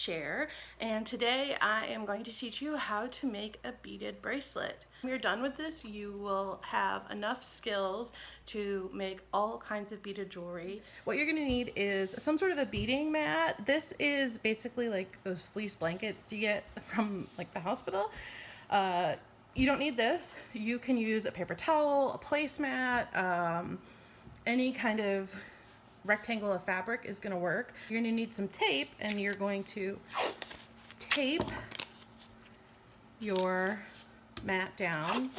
Share, and today I am going to teach you how to make a beaded bracelet. When you're done with this, you will have enough skills to make all kinds of beaded jewelry. What you're going to need is some sort of a beading mat. This is basically like those fleece blankets you get from like the hospital. You don't need this. You can use a paper towel, a placemat, any kind of rectangle of fabric is going to work. You're going to need some tape, and you're going to tape your mat down.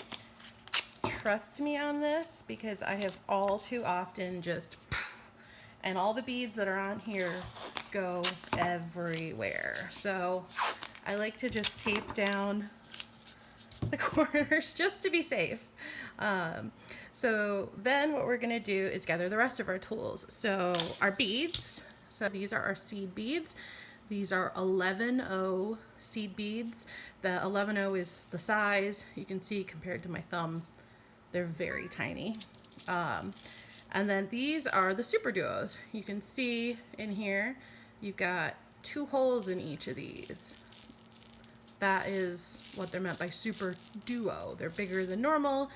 Trust me on this, because I have all too often just and all the beads that are on here go everywhere. So I like to just tape down the corners just to be safe. So then what we're gonna do is gather the rest of our tools. So our beads, so these are our seed beads. These are 11-0 seed beads. The 11-0 is the size. You can see compared to my thumb, they're very tiny. And then these are the super duos. You can see in here, you've got 2 holes in each of these. That is what they're meant by super duo. They're bigger than normal,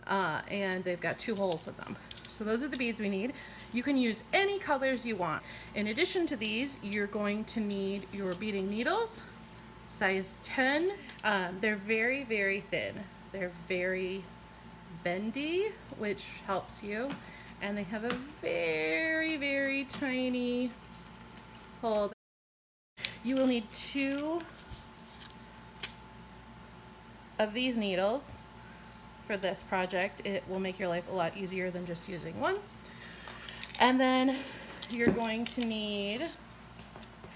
and they've got 2 holes in them. So those are the beads we need. You can use any colors you want. In addition to these, you're going to need your beading needles, size 10. They're very, very thin. They're very bendy, which helps you. And they have a very, very tiny hole. You will need 2 of these needles for this project. It will make your life a lot easier than just using one. And then you're going to need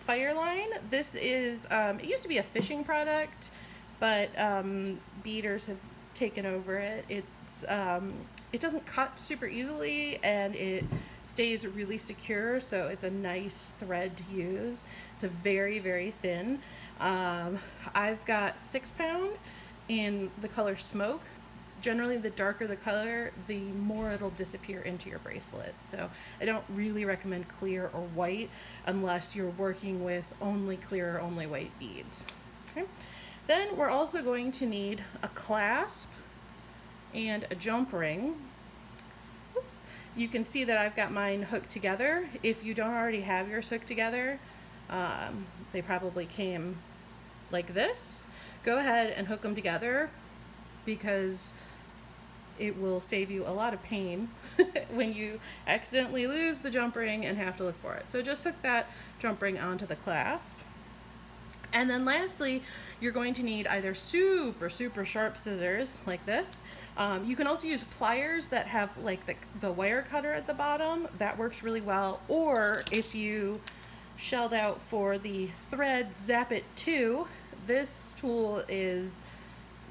Fireline. This is, it used to be a fishing product, but beaders have taken over it. It doesn't cut super easily, and it stays really secure, so it's a nice thread to use. It's a very, very thin. I've got 6-pound in the color Smoke. Generally, the darker the color, the more it'll disappear into your bracelet. So I don't really recommend clear or white unless you're working with only clear or only white beads. Okay. Then we're also going to need a clasp and a jump ring. Oops. You can see that I've got mine hooked together. If you don't already have yours hooked together, they probably came like this. Go ahead and hook them together, because it will save you a lot of pain when you accidentally lose the jump ring and have to look for it. So just hook that jump ring onto the clasp. And then lastly, you're going to need either super, super sharp scissors like this. You can also use pliers that have like the wire cutter at the bottom. That works really well. Or if you shelled out for the thread Zap It 2, this tool is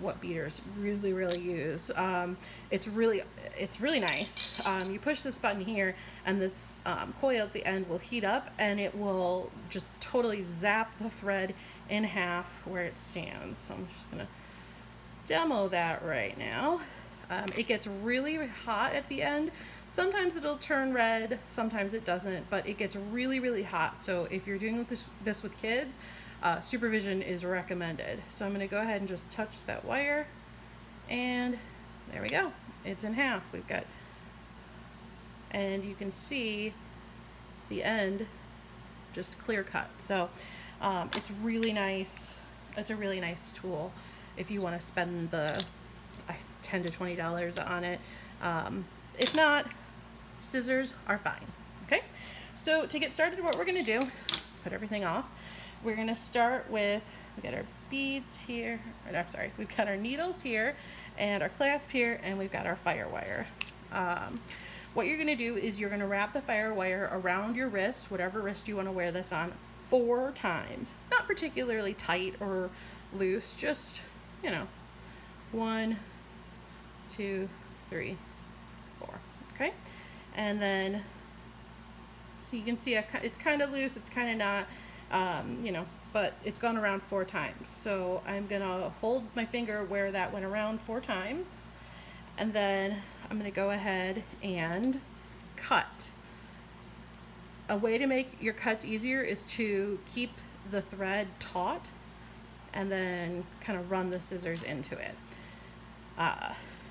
what beaders really, really use. It's really nice. You push this button here, and this coil at the end will heat up, and it will just totally zap the thread in half where it stands. So I'm just gonna demo that right now. It gets really hot at the end. Sometimes it'll turn red, sometimes it doesn't, but it gets really, really hot. So if you're doing this with kids, supervision is recommended. So I'm going to go ahead and just touch that wire, and there we go. It's in half. We've got, and you can see the end just clear cut. So it's really nice. It's a really nice tool if you want to spend the $10 to $20 on it. If not, scissors are fine. Okay, so to get started, what we're going to do, put everything off. We're going to start with, we got our beads here, or I'm sorry, we've got our needles here and our clasp here, and we've got our fire wire. What you're going to do is you're going to wrap the fire wire around your wrist, whatever wrist you want to wear this on, 4 times. Not particularly tight or loose, just, you know, 1, 2, 3, 4. Okay, and then, so you can see it's kind of loose, it's kind of not. You know, but it's gone around 4 times. So I'm gonna hold my finger where that went around 4 times, and then I'm gonna go ahead and cut. A way to make your cuts easier is to keep the thread taut and then kind of run the scissors into it.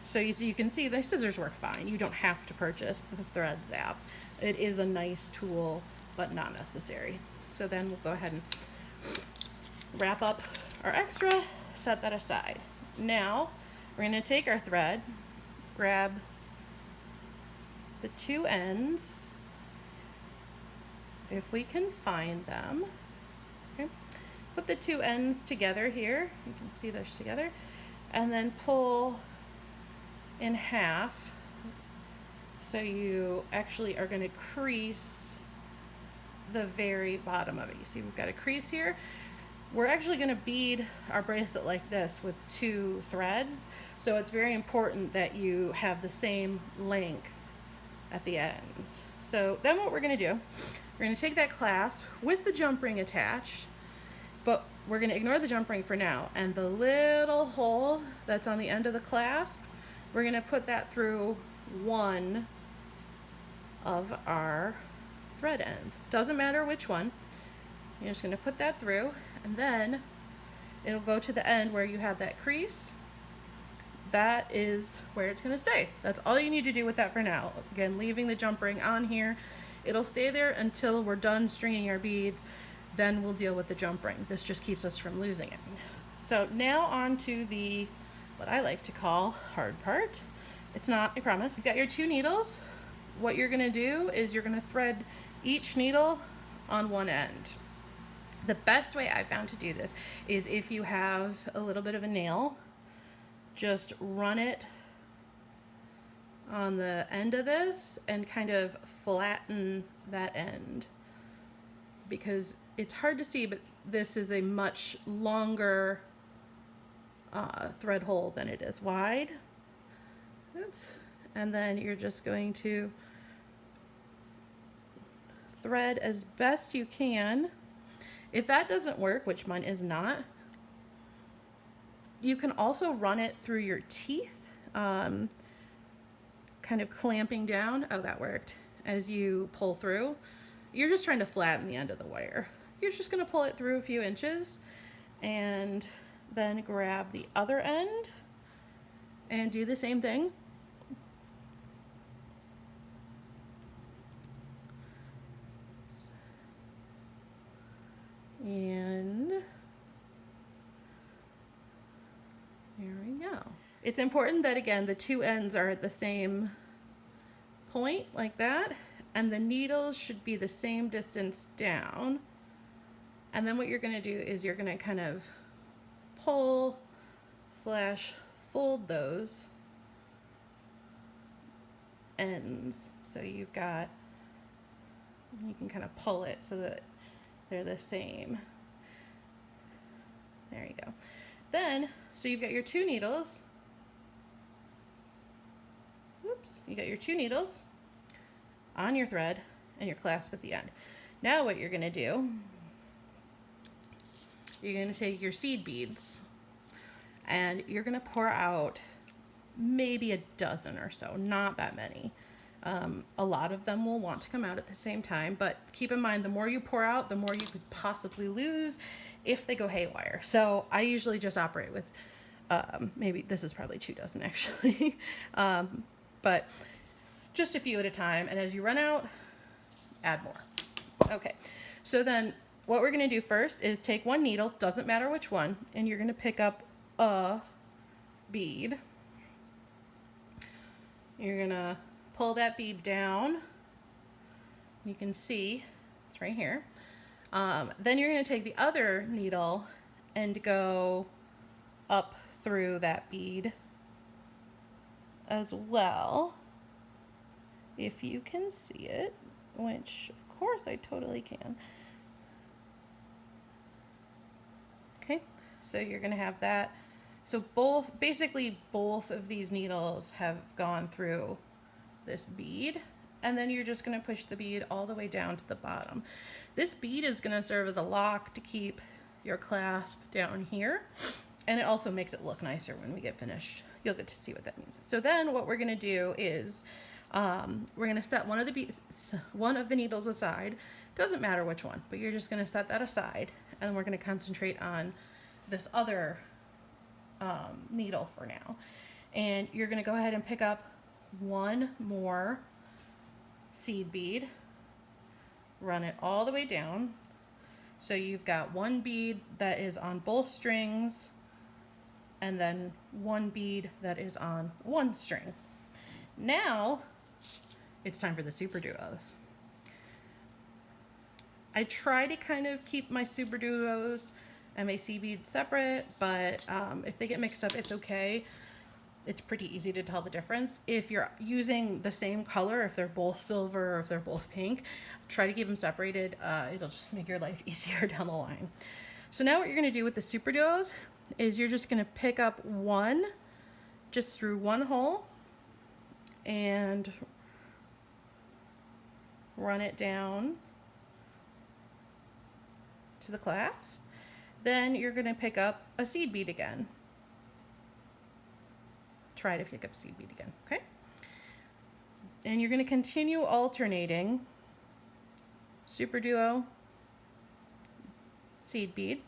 So you can see the scissors work fine. You don't have to purchase the thread zap. It is a nice tool, but not necessary. So then we'll go ahead and wrap up our extra, set that aside. Now we're going to take our thread, grab the two ends, if we can find them. Okay. Put the two ends together here. You can see those together. And then pull in half. So you actually are going to crease the very bottom of it. You see we've got a crease here. We're actually going to bead our bracelet like this with two threads. So it's very important that you have the same length at the ends. So then what we're going to do, we're going to take that clasp with the jump ring attached, but we're going to ignore the jump ring for now. And the little hole that's on the end of the clasp, we're going to put that through one of our thread ends. Doesn't matter which one. You're just going to put that through, and then it'll go to the end where you have that crease. That is where it's going to stay. That's all you need to do with that for now. Again, leaving the jump ring on here. It'll stay there until we're done stringing our beads. Then we'll deal with the jump ring. This just keeps us from losing it. So now on to the, what I like to call, hard part. It's not, I promise. You've got your two needles. What you're going to do is you're going to thread each needle on one end. The best way I found to do this is if you have a little bit of a nail, just run it on the end of this and kind of flatten that end, because it's hard to see, but this is a much longer thread hole than it is wide. Oops. And then you're just going to thread as best you can. If that doesn't work, which mine is not, you can also run it through your teeth, kind of clamping down. Oh, that worked. As you pull through, you're just trying to flatten the end of the wire. You're just going to pull it through a few inches and then grab the other end and do the same thing. And there we go. It's important that, again, the two ends are at the same point like that, and the needles should be the same distance down. And then what you're going to do is you're going to kind of pull / fold those ends. So you can kind of pull it so that they're the same. There you go. Then, so you've got your two needles. Whoops. You got your two needles on your thread and your clasp at the end. Now what you're going to do, you're going to take your seed beads and you're going to pour out maybe a dozen or so, not that many. A lot of them will want to come out at the same time, but keep in mind, the more you pour out, the more you could possibly lose if they go haywire. So I usually just operate with, maybe this is probably 2 dozen actually, but just a few at a time. And as you run out, add more. Okay, so then what we're going to do first is take one needle, doesn't matter which one, and you're going to pick up a bead. You're going to pull that bead down. You can see it's right here. Then you're going to take the other needle and go up through that bead as well, if you can see it, which of course I totally can. Okay, so you're going to have that. So basically both of these needles have gone through this bead, and then you're just going to push the bead all the way down to the bottom. This bead is going to serve as a lock to keep your clasp down here, and it also makes it look nicer when we get finished. You'll get to see what that means. So then what we're going to do is we're going to set one of the needles aside. Doesn't matter which one, but you're just going to set that aside, and then we're going to concentrate on this other needle for now. And you're going to go ahead and pick up one more seed bead, run it all the way down. So you've got one bead that is on both strings, and then one bead that is on one string. Now it's time for the super duos. I try to kind of keep my super duos and my seed beads separate, but if they get mixed up, it's okay. It's pretty easy to tell the difference. If you're using the same color, if they're both silver or if they're both pink, try to keep them separated. It'll just make your life easier down the line. So now what you're gonna do with the super duos is you're just gonna pick up one just through one hole and run it down to the clasp. Then you're gonna pick up a seed bead again. Try to pick up seed bead again, okay? And you're gonna continue alternating super duo, seed bead,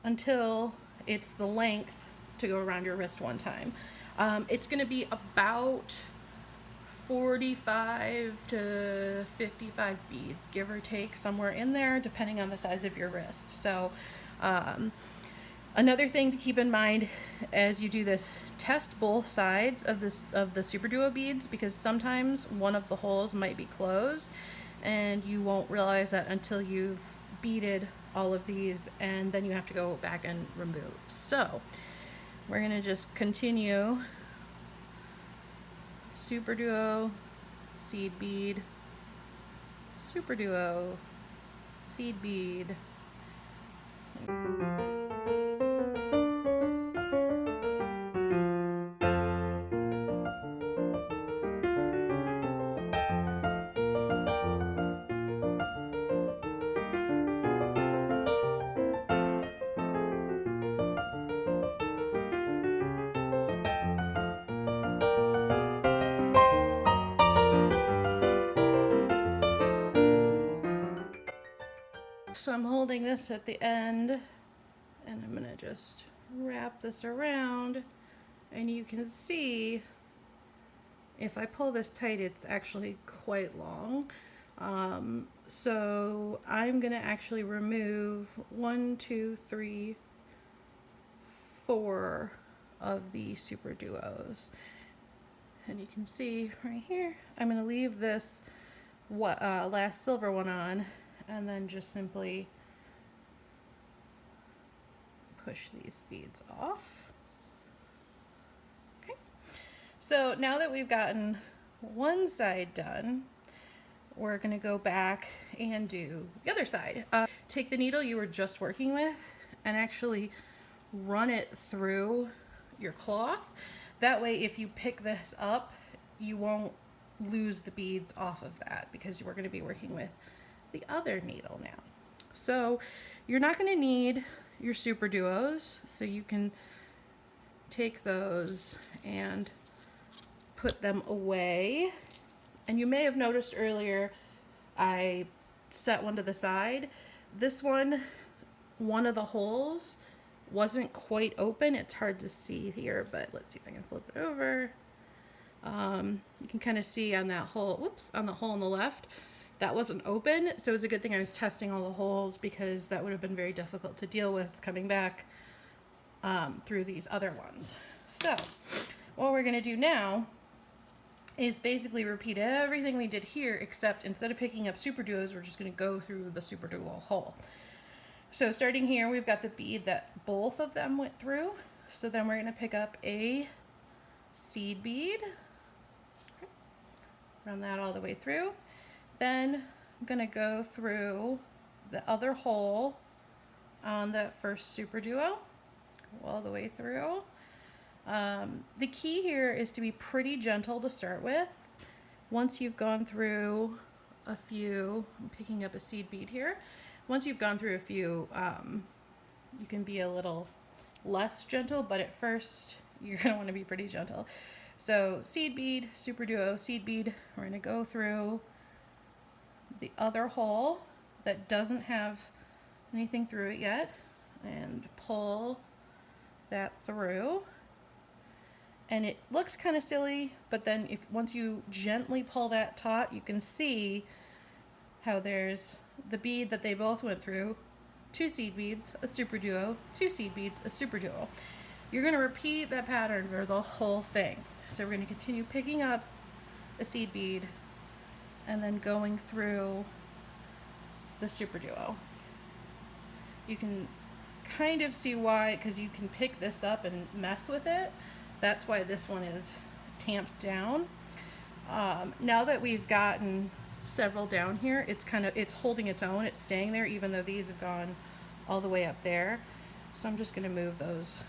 until it's the length to go around your wrist one time. It's gonna be about 45 to 55 beads, give or take, somewhere in there, depending on the size of your wrist. So another thing to keep in mind as you do this, test both sides of the super duo beads, because sometimes one of the holes might be closed and you won't realize that until you've beaded all of these, and then you have to go back and remove. So we're gonna just continue super duo, seed bead, super duo, seed bead. So I'm holding this at the end, and I'm gonna just wrap this around, and you can see if I pull this tight, it's actually quite long. So I'm gonna actually remove 1, 2, 3, 4 of the super duos. And you can see right here, I'm gonna leave this last silver one on, and then just simply push these beads off. Okay, so now that we've gotten one side done, we're gonna go back and do the other side. Take the needle you were just working with and actually run it through your cloth. That way, if you pick this up, you won't lose the beads off of that, because we're gonna be working with the other needle now. So you're not going to need your super duos, so you can take those and put them away. And you may have noticed earlier I set one to the side. This one of the holes wasn't quite open. It's hard to see here, but let's see if I can flip it over. You can kind of see on that hole, whoops, on the hole on the left, that wasn't open. So it was a good thing I was testing all the holes, because that would have been very difficult to deal with coming back through these other ones. So what we're gonna do now is basically repeat everything we did here, except instead of picking up super duos, we're just gonna go through the super duo hole. So starting here, we've got the bead that both of them went through. So then we're gonna pick up a seed bead, run that all the way through. Then I'm gonna go through the other hole on that first super duo, go all the way through. The key here is to be pretty gentle to start with. Once you've gone through a few, I'm picking up a seed bead here. Once you've gone through a few, you can be a little less gentle, but at first you're gonna wanna be pretty gentle. So seed bead, super duo, seed bead, we're gonna go through the other hole that doesn't have anything through it yet and pull that through. And it looks kind of silly, but then once you gently pull that taut, you can see how there's the bead that they both went through, 2 seed beads, a super duo, 2 seed beads, a super duo. You're going to repeat that pattern for the whole thing. So we're going to continue picking up a seed bead and then going through the super duo. You can kind of see why, because you can pick this up and mess with it. That's why this one is tamped down. Now that we've gotten several down here, it's holding its own. It's staying there, even though these have gone all the way up there. So I'm just going to move those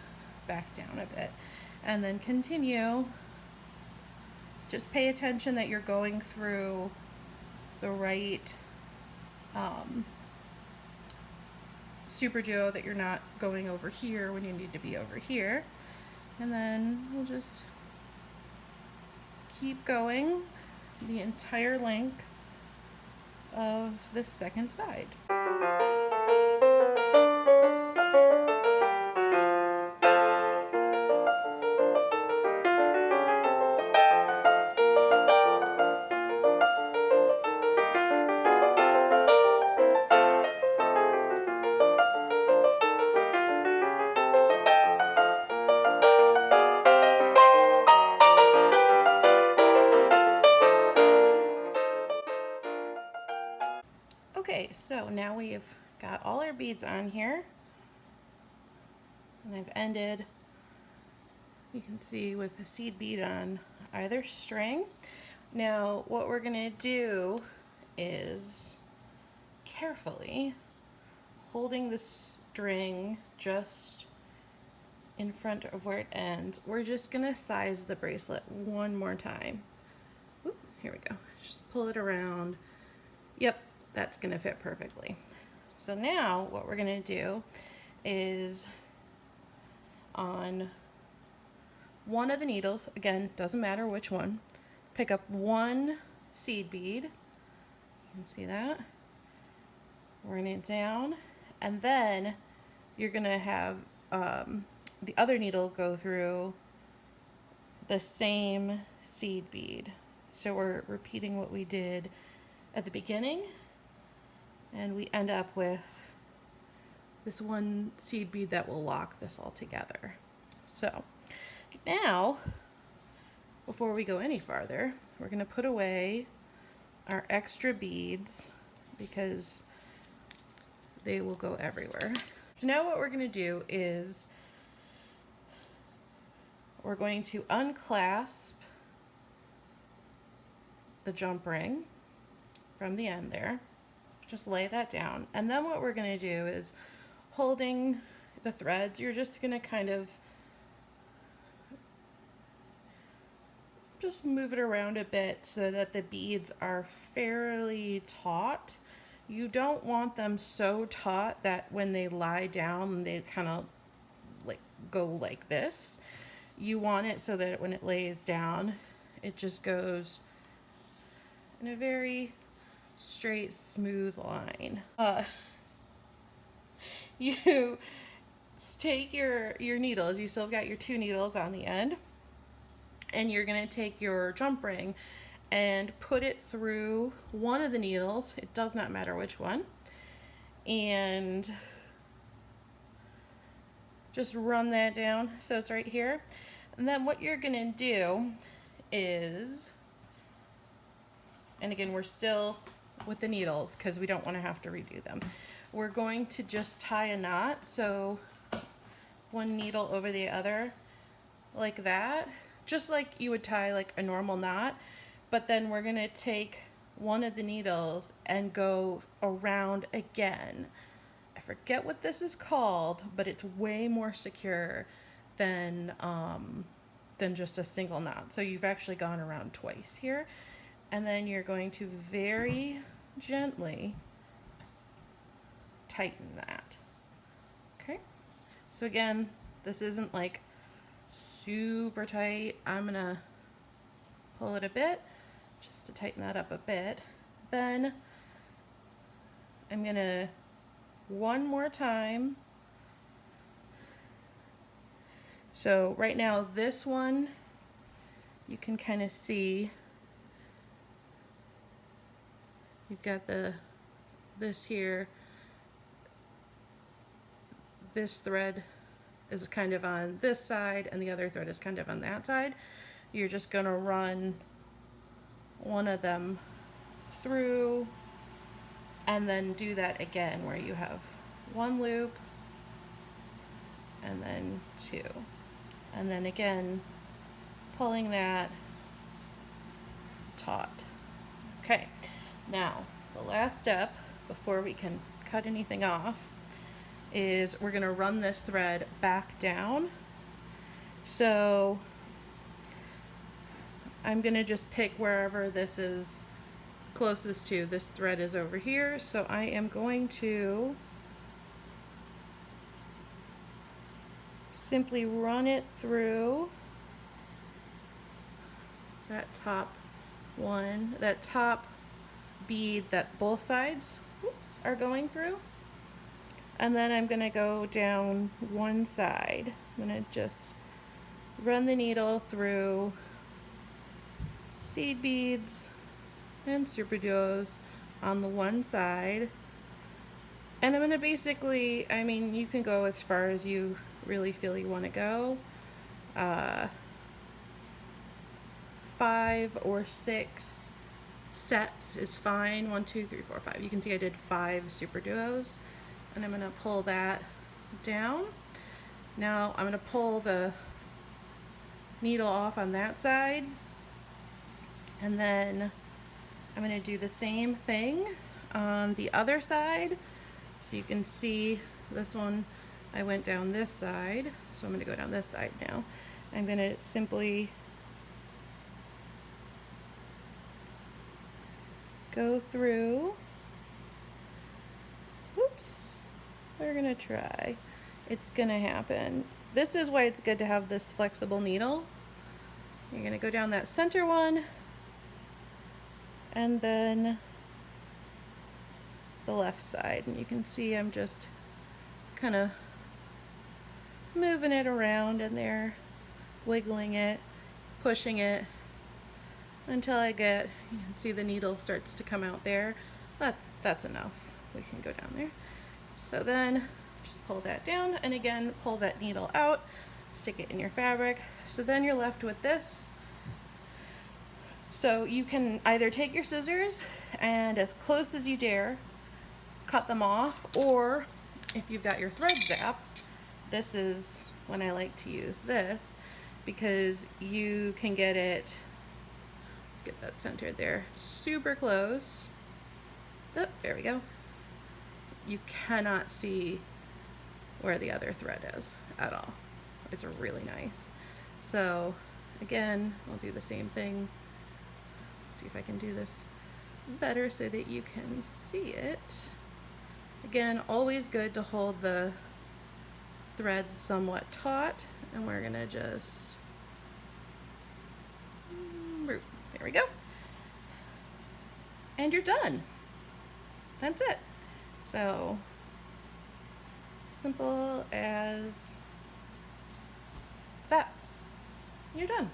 back down a bit and then continue. Just pay attention that you're going through the right super duo, that you're not going over here when you need to be over here. And then we'll just keep going the entire length of the second side. Okay, so now we've got all our beads on here, and I've ended, you can see, with a seed bead on either string. Now what we're going to do is, carefully holding the string just in front of where it ends, we're just going to size the bracelet one more time. Oop, here we go. Just pull it around. Yep, that's going to fit perfectly. So now what we're going to do is, on one of the needles, again, doesn't matter which one, pick up one seed bead. You can see that. Run it down, and then you're going to have the other needle go through the same seed bead. So we're repeating what we did at the beginning, and we end up with this one seed bead that will lock this all together. So now, before we go any farther, we're going to put away our extra beads because they will go everywhere. So now what we're going to do is we're going to unclasp the jump ring from the end there. Just lay that down. And then what we're going to do is, holding the threads, you're just going to kind of just move it around a bit so that the beads are fairly taut. You don't want them so taut that when they lie down, they kind of like go like this. You want it so that when it lays down, it just goes in a very straight, smooth line. You take your needles, you still got your 2 needles on the end, and you're going to take your jump ring and put it through one of the needles. It does not matter which one. And just run that down so it's right here. And then what you're going to do is, and again, we're still with the needles because we don't want to have to redo them. We're going to just tie a knot. So one needle over the other like that, just like you would tie like a normal knot. But then we're going to take one of the needles and go around again. I forget what this is called, but it's way more secure than just a single knot. So you've actually gone around twice here. And then you're going to very gently tighten that. Okay? So again, this isn't like super tight. I'm gonna pull it a bit just to tighten that up a bit. Then I'm gonna one more time. So right now this one, you can kind of see you've got this here. This thread is kind of on this side and the other thread is kind of on that side. You're just gonna run one of them through and then do that again where you have one loop and then two. And then again, pulling that taut. Okay, now the last step before we can cut anything off is we're gonna run this thread back down. So I'm gonna just pick wherever this is closest to. This thread is over here, so I am going to simply run it through that top one, that top bead that both sides are going through. And then I'm going to go down one side. I'm going to just run the needle through seed beads and superduos on the one side. And I'm going to basically, I mean, you can go as far as you really feel you want to go. 5 or 6 sets is fine. 1, 2, 3, 4, 5. You can see I did 5 superduos. And I'm going to pull that down. Now I'm going to pull the needle off on that side, and then I'm going to do the same thing on the other side. So you can see this one, I went down this side, so I'm going to go down this side now. I'm going to simply go through. Whoops. We're gonna try. It's gonna happen. This is why it's good to have this flexible needle. You're gonna go down that center one and then the left side, and you can see I'm just kind of moving it around in there, wiggling it, pushing it until I get, you can see the needle starts to come out there. That's enough. We can go down there. So then just pull that down, and again pull that needle out, stick it in your fabric. So then you're left with this. So you can either take your scissors and, as close as you dare, cut them off, or if you've got your thread zap, this is when I like to use this, because you can get it, let's get that centered there, super close. Oh, there we go. You cannot see where the other thread is at all. It's really nice. So again, I'll do the same thing. See if I can do this better so that you can see it. Again, always good to hold the threads somewhat taut, and we're gonna just, there we go. And you're done. That's it. So simple as that. You're done.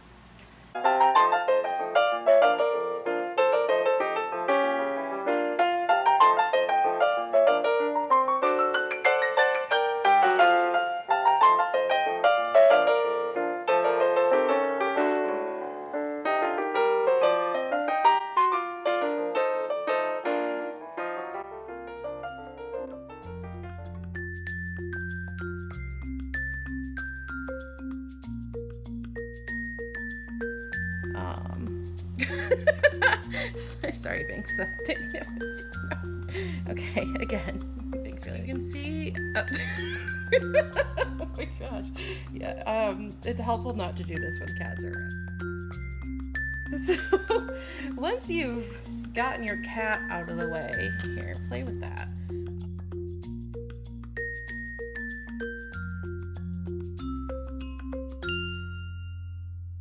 Sorry, Binks. Okay, again. Binks, really. You can see. Oh my gosh. Yeah. It's helpful not to do this when cats are around. So once you've gotten your cat out of the way, here, play with that.